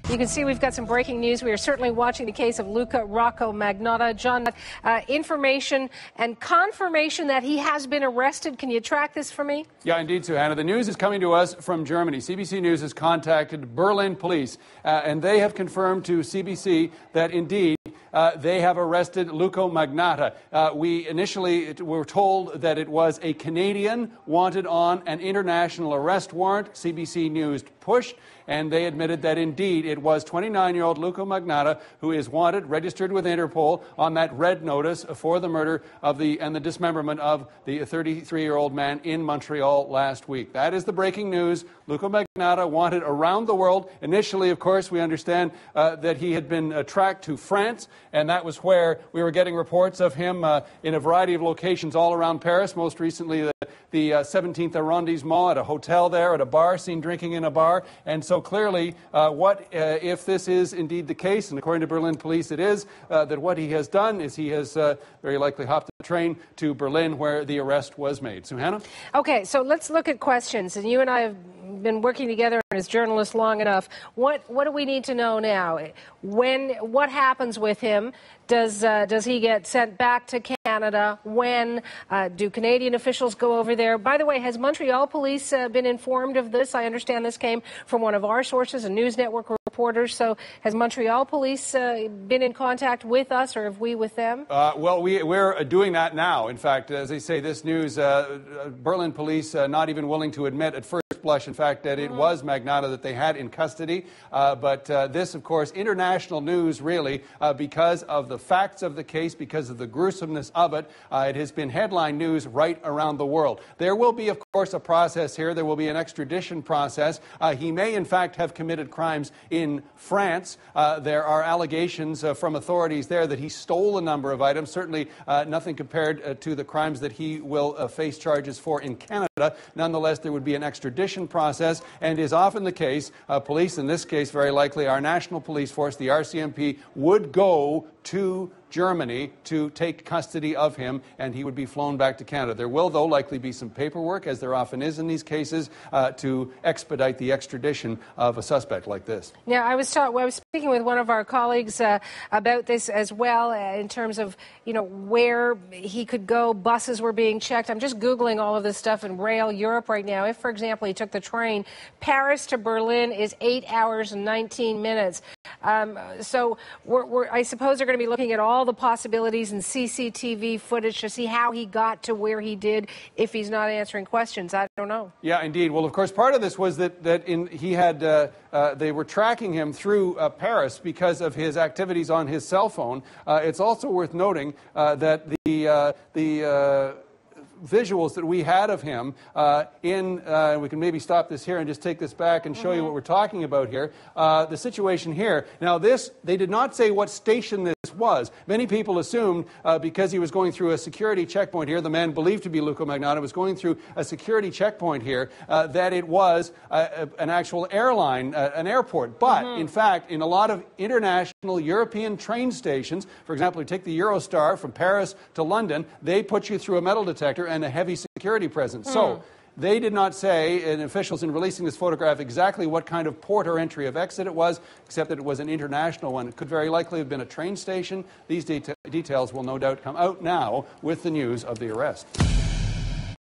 You can see we've got some breaking news. We are certainly watching the case of Luka Rocco Magnotta. John, information and confirmation that he has been arrested. Can you track this for me? Yeah, indeed, Suhanna. The news is coming to us from Germany. CBC News has contacted Berlin police, and they have confirmed to CBC that indeed they have arrested Luka Magnotta. We initially were told that it was a Canadian wanted on an international arrest warrant. CBC News pushed, and they admitted that indeed it was 29-year-old Luka Magnotta who is wanted, registered with Interpol on that red notice for the murder of and the dismemberment of the 33-year-old man in Montreal last week. That is the breaking news. Luka Magnotta wanted around the world. Initially, of course, we understand that he had been tracked to France, and that was where we were getting reports of him in a variety of locations all around Paris, most recently the 17th arrondissement, at a hotel there, at a bar, seen drinking in a bar. And so clearly, if this is indeed the case, and according to Berlin police it is, that what he has done is he has very likely hopped the train to Berlin where the arrest was made. Suhanna? Okay, so let's look at questions. And you and I have been working together as journalists long enough. What do we need to know now? What happens with him? Does he get sent back to Canada? When do Canadian officials go over there? By the way, has Montreal police been informed of this? I understand this came from one of our sources, a news network reporter. So has Montreal police been in contact with us, or have we with them? Well, we're doing that now. In fact, as they say, this news, Berlin police not even willing to admit at first blush, in fact, that it was Magnotta that they had in custody. But this, of course, international news, really, because of the facts of the case, because of the gruesomeness of it. It has been headline news right around the world. There will be, of course, a process here. There will be an extradition process. He may, in fact, have committed crimes in France. There are allegations from authorities there that he stole a number of items, certainly nothing compared to the crimes that he will face charges for in Canada. Nonetheless, there would be an extradition process, and is often the case, police, in this case very likely our national police force, the RCMP, would go to Germany to take custody of him, and he would be flown back to Canada. There will, though, likely be some paperwork, as there often is in these cases, to expedite the extradition of a suspect like this. Yeah, I was speaking with one of our colleagues about this as well, in terms of, where he could go. Buses were being checked. I'm just Googling all of this stuff in Rail Europe right now. If, for example, he took the train, Paris to Berlin is 8 hours and 19 minutes. So I suppose they're going to be looking at all the possibilities and CCTV footage to see how he got to where he did if he's not answering questions. I don't know. Yeah, indeed. Well, of course, part of this was that they were tracking him through Paris because of his activities on his cell phone. It's also worth noting that the visuals that we had of him we can maybe stop this here and just take this back and show you what we're talking about here. The situation here. Now they did not say what station this was. Many people assumed because he was going through a security checkpoint here, the man believed to be Luka Magnotta was going through a security checkpoint here, that it was an actual airline, an airport. But in fact, in a lot of international European train stations, for example, you take the Eurostar from Paris to London, they put you through a metal detector and a heavy security presence. So they did not say, and officials in releasing this photograph, exactly what kind of port or entry of exit it was, except that it was an international one. It could very likely have been a train station. These details will no doubt come out now with the news of the arrest.